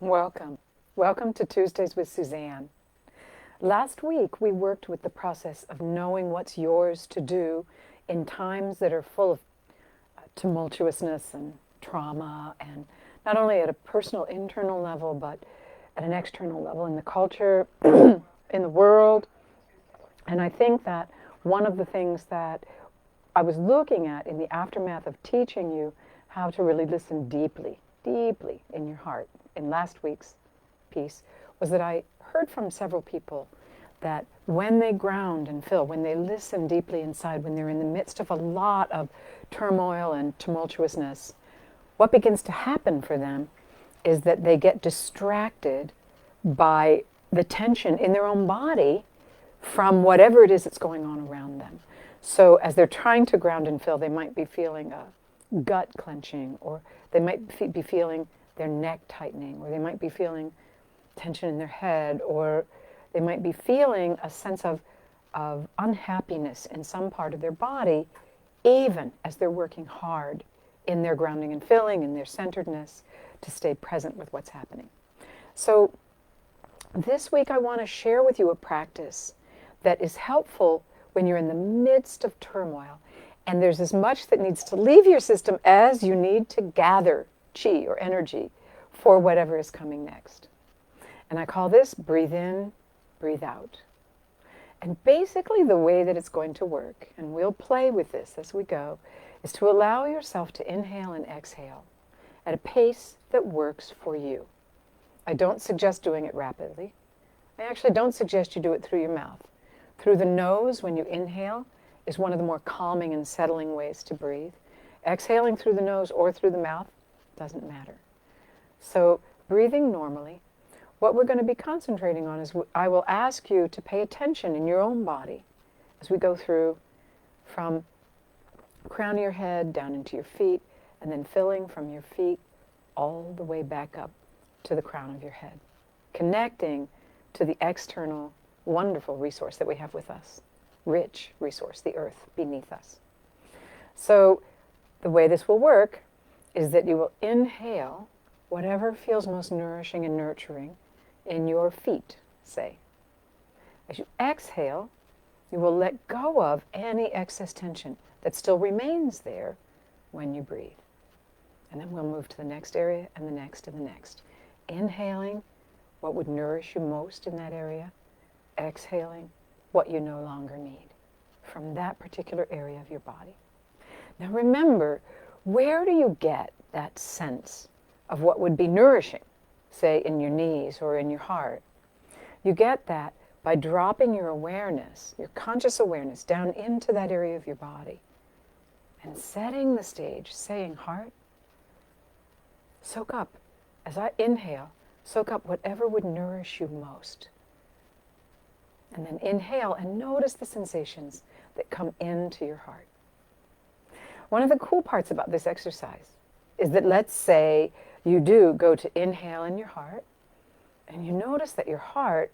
Welcome. Welcome to Tuesdays with Suzanne. Last week we worked with the process of knowing what's yours to do in times that are full of tumultuousness and trauma, and not only at a personal internal level but at an external level in the culture, in the world. And I think that one of the things that I was looking at in the aftermath of teaching you how to really listen deeply, deeply in your heart in last week's piece was that I heard from several people that when they ground and fill, when they listen deeply inside, when they're in the midst of a lot of turmoil and tumultuousness, what begins to happen for them is that they get distracted by the tension in their own body from whatever it is that's going on around them. So as they're trying to ground and fill, they might be feeling a gut clenching, or they might be feeling their neck tightening, or they might be feeling tension in their head, or they might be feeling a sense of unhappiness in some part of their body, even as they're working hard in their grounding and filling, in their centeredness, to stay present with what's happening. So this week I want to share with you a practice that is helpful when you're in the midst of turmoil and there's as much that needs to leave your system as you need to gather chi or energy for whatever is coming next. And I call this breathe in, breathe out. And basically the way that it's going to work, and we'll play with this as we go, is to allow yourself to inhale and exhale at a pace that works for you. I don't suggest doing it rapidly. I actually don't suggest you do it through your mouth. Through the nose, when you inhale, is one of the more calming and settling ways to breathe. Exhaling through the nose or through the mouth doesn't matter. So breathing normally, what we're going to be concentrating on is I will ask you to pay attention in your own body as we go through from the crown of your head down into your feet, and then filling from your feet all the way back up to the crown of your head, connecting to the external wonderful resource that we have with us, rich resource, the earth beneath us. So the way this will work is that you will inhale whatever feels most nourishing and nurturing in your feet, say. As you exhale, you will let go of any excess tension that still remains there when you breathe. And then we'll move to the next area and the next and the next. Inhaling what would nourish you most in that area, exhaling what you no longer need from that particular area of your body. Now remember, where do you get that sense of what would be nourishing, say in your knees or in your heart? You get that by dropping your awareness, your conscious awareness, down into that area of your body and setting the stage, saying, heart, soak up, as I inhale, soak up whatever would nourish you most. And then inhale and notice the sensations that come into your heart. One of the cool parts about this exercise is that, let's say you do go to inhale in your heart, and you notice that your heart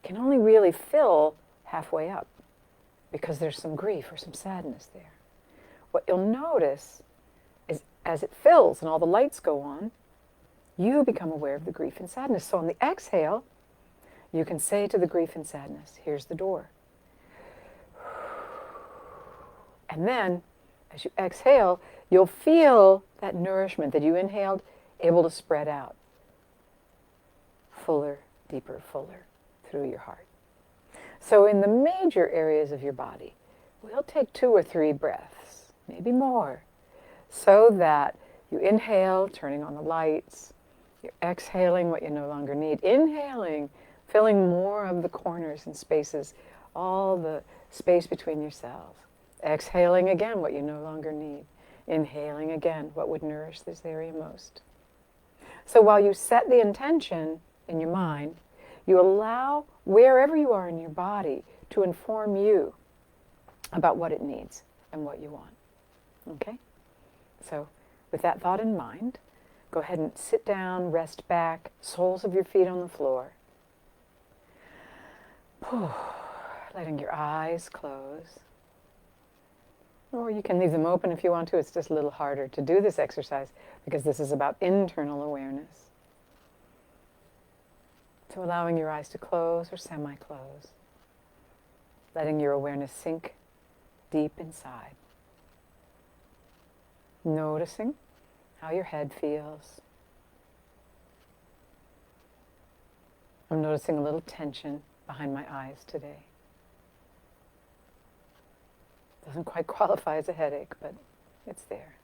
can only really fill halfway up because there's some grief or some sadness there. What you'll notice is as it fills and all the lights go on, you become aware of the grief and sadness. So on the exhale, you can say to the grief and sadness, here's the door. And then, as you exhale, you'll feel that nourishment that you inhaled able to spread out. Fuller, deeper, fuller through your heart. So in the major areas of your body, we'll take 2 or 3 breaths, maybe more, so that you inhale, turning on the lights, you're exhaling what you no longer need, inhaling, filling more of the corners and spaces, all the space between your cells. Exhaling again what you no longer need. Inhaling again what would nourish this area most. So while you set the intention in your mind, you allow wherever you are in your body to inform you about what it needs and what you want. Okay? So with that thought in mind, go ahead and sit down, rest back, soles of your feet on the floor. Letting your eyes close. Or you can leave them open if you want to. It's just a little harder to do this exercise because this is about internal awareness. So allowing your eyes to close or semi-close, letting your awareness sink deep inside. Noticing how your head feels. I'm noticing a little tension behind my eyes today. Doesn't quite qualify as a headache, but it's there.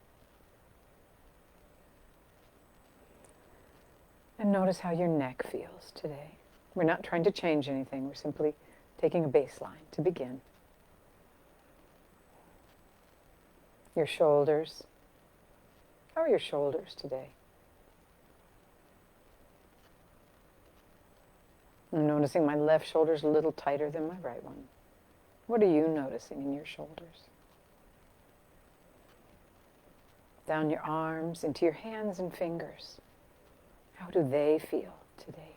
And notice how your neck feels today. We're not trying to change anything. We're simply taking a baseline to begin. Your shoulders. How are your shoulders today? I'm noticing my left shoulder's a little tighter than my right one. What are you noticing in your shoulders? Down your arms, into your hands and fingers. How do they feel today?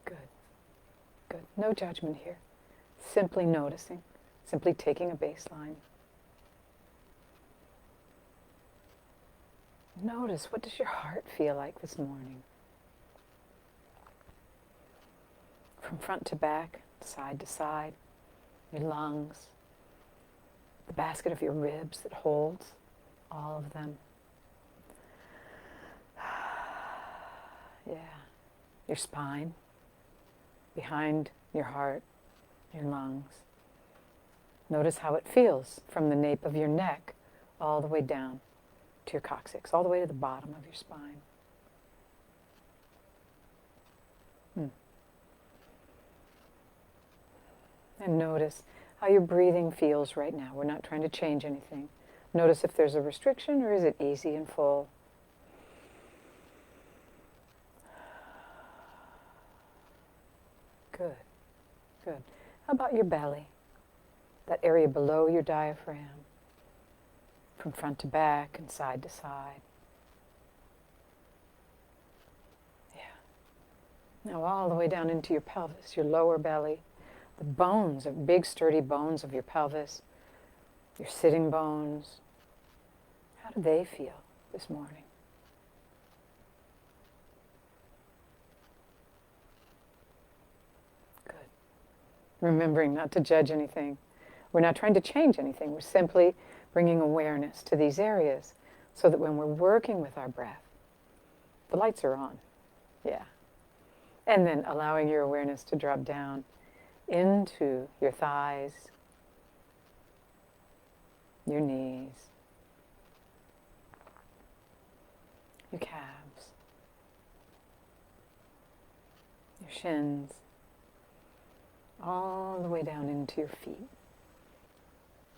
Good. Good. No judgment here. Simply noticing. Simply taking a baseline. Notice, what does your heart feel like this morning? From front to back, side to side, your lungs, the basket of your ribs that holds all of them. Yeah. Your spine, behind your heart, your lungs. Notice how it feels from the nape of your neck all the way down to your coccyx, all the way to the bottom of your spine. And notice how your breathing feels right now. We're not trying to change anything. Notice if there's a restriction, or is it easy and full? Good, good. How about your belly? That area below your diaphragm, from front to back and side to side. Yeah. Now all the way down into your pelvis, your lower belly, the bones, big sturdy bones of your pelvis, your sitting bones. How do they feel this morning? Good. Remembering not to judge anything. We're not trying to change anything. We're simply bringing awareness to these areas so that when we're working with our breath, the lights are on. Yeah. And then allowing your awareness to drop down into your thighs, your knees, your calves, your shins, all the way down into your feet,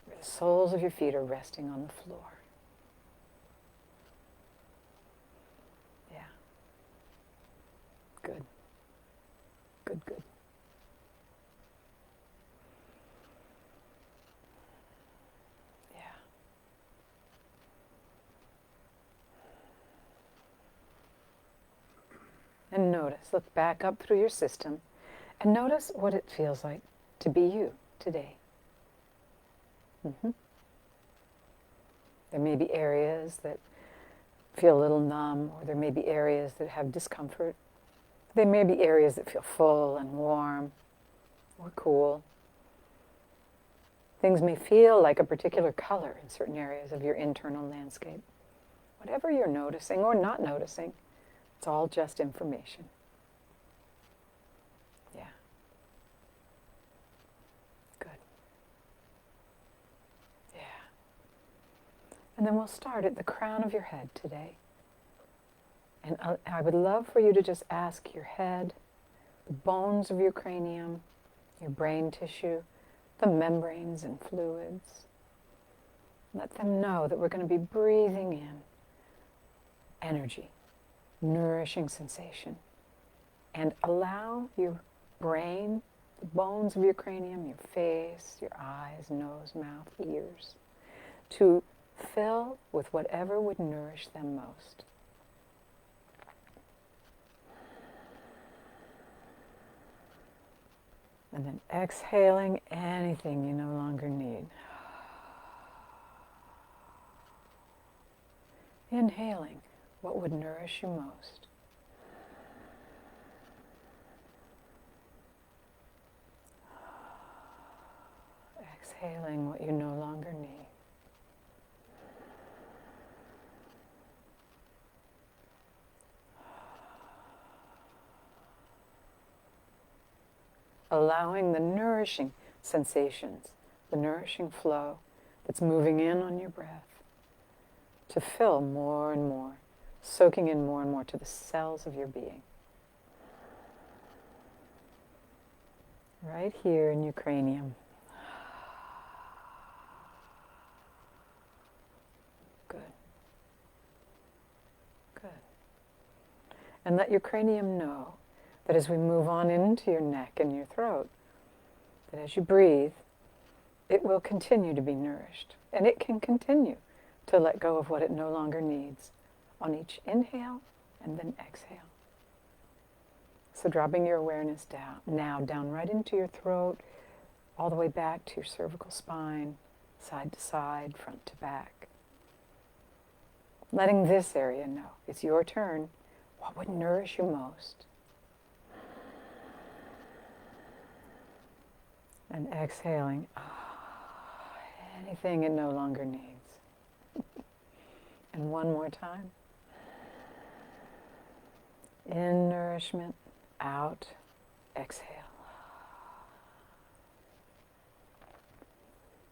where the soles of your feet are resting on the floor. Yeah. Good. Good, good. And notice, look back up through your system and notice what it feels like to be you today. There may be areas that feel a little numb, or there may be areas that have discomfort. There may be areas that feel full and warm or cool. Things may feel like a particular color in certain areas of your internal landscape. Whatever you're noticing or not noticing, it's all just information. Yeah. Good. Yeah. And then we'll start at the crown of your head today. And I would love for you to just ask your head, the bones of your cranium, your brain tissue, the membranes and fluids. Let them know that we're going to be breathing in energy, nourishing sensation, and allow your brain, the bones of your cranium, your face, your eyes, nose, mouth, ears, to fill with whatever would nourish them most. And then exhaling anything you no longer need. Inhaling what would nourish you most. Exhaling what you no longer need. Allowing the nourishing sensations, the nourishing flow that's moving in on your breath to fill more and more, soaking in more and more to the cells of your being. Right here in your cranium. Good. Good. And let your cranium know that as we move on into your neck and your throat, that as you breathe, it will continue to be nourished. And it can continue to let go of what it no longer needs on each inhale and then exhale. So dropping your awareness down right into your throat, all the way back to your cervical spine, side to side, front to back. Letting this area know it's your turn. What would nourish you most? And exhaling anything it no longer needs. And one more time. In nourishment, out, exhale.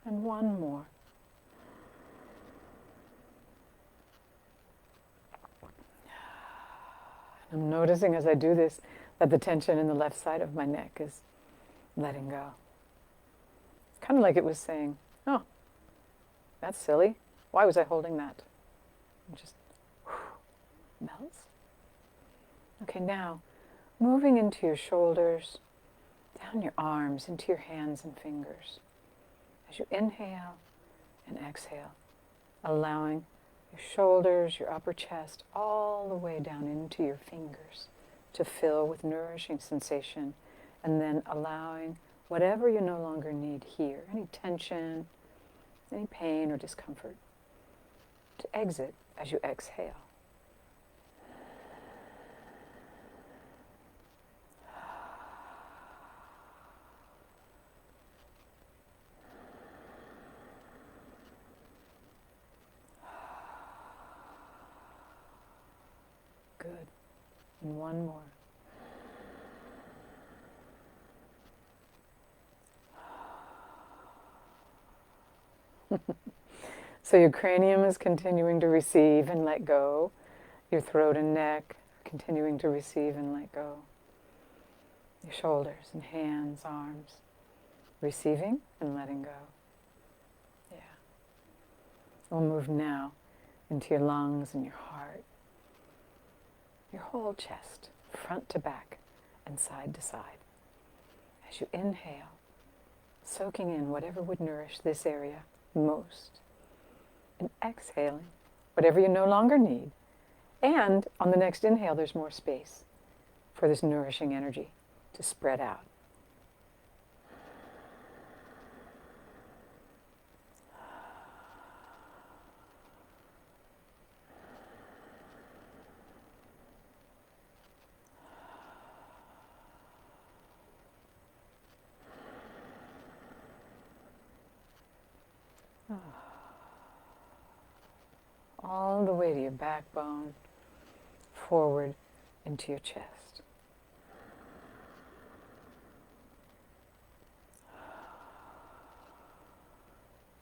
And one more. And I'm noticing as I do this that the tension in the left side of my neck is letting go. Kind of like it was saying, oh, that's silly. Why was I holding that? And just melts. Okay, now moving into your shoulders, down your arms, into your hands and fingers. As you inhale and exhale, allowing your shoulders, your upper chest, all the way down into your fingers to fill with nourishing sensation, and then allowing whatever you no longer need here, any tension, any pain or discomfort, to exit as you exhale. Good. And one more. So your cranium is continuing to receive and let go. Your throat and neck are continuing to receive and let go. Your shoulders and hands, arms, receiving and letting go. Yeah. We'll move now into your lungs and your heart. Your whole chest, front to back and side to side. As you inhale, soaking in whatever would nourish this area most. And exhaling whatever you no longer need. And on the next inhale, there's more space for this nourishing energy to spread out. All the way to your backbone, forward into your chest.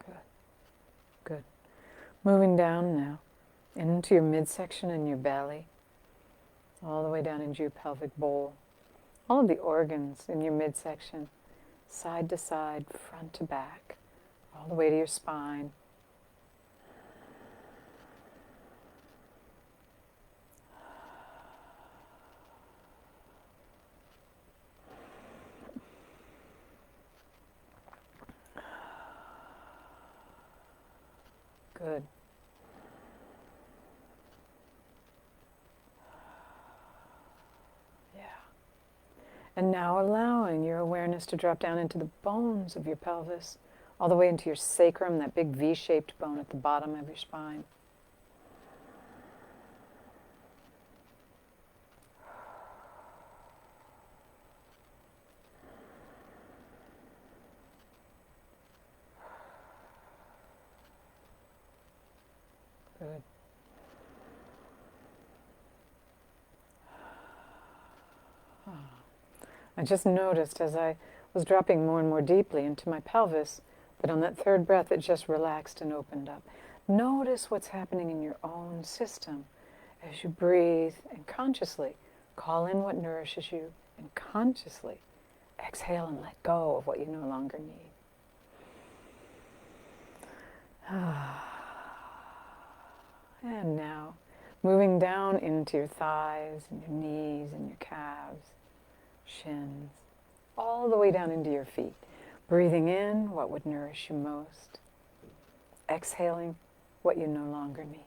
Good. Good. Moving down now into your midsection and your belly, all the way down into your pelvic bowl. All of the organs in your midsection, side to side, front to back, all the way to your spine. Good. Yeah. And now allowing your awareness to drop down into the bones of your pelvis, all the way into your sacrum, that big V-shaped bone at the bottom of your spine. I just noticed as I was dropping more and more deeply into my pelvis that on that third breath it just relaxed and opened up. Notice what's happening in your own system as you breathe and consciously call in what nourishes you and consciously exhale and let go of what you no longer need. And now, moving down into your thighs and your knees and your calves, shins, all the way down into your feet. Breathing in what would nourish you most. Exhaling what you no longer need.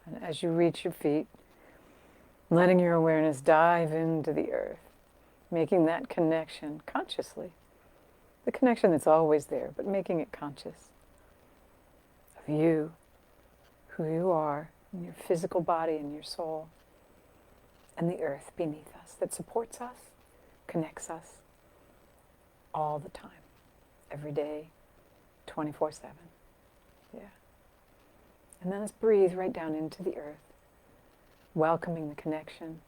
And as you reach your feet, letting your awareness dive into the earth, making that connection consciously. The connection that's always there, but making it conscious of you, who you are, in your physical body and your soul, and the earth beneath us that supports us, connects us all the time, every day, 24/7. Yeah. And then let's breathe right down into the earth, welcoming the connection,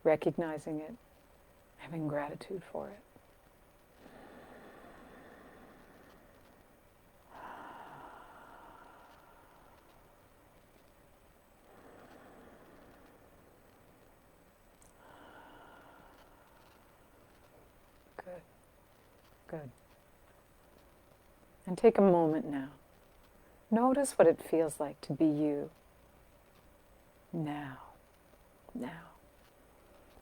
recognizing it, having gratitude for it. Good. Good. And take a moment now. Notice what it feels like to be you now,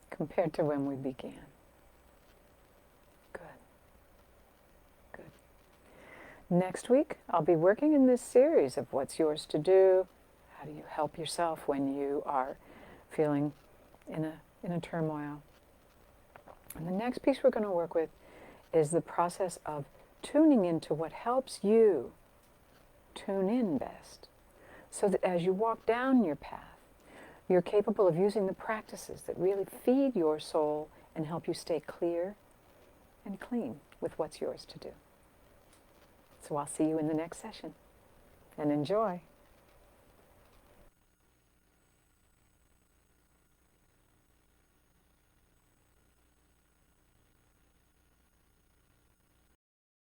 compared to when we began. Good. Good. Next week, I'll be working in this series of what's yours to do. How do you help yourself when you are feeling in a turmoil? And the next piece we're going to work with is the process of tuning into what helps you tune in best, so that as you walk down your path, you're capable of using the practices that really feed your soul and help you stay clear and clean with what's yours to do. So I'll see you in the next session, and enjoy.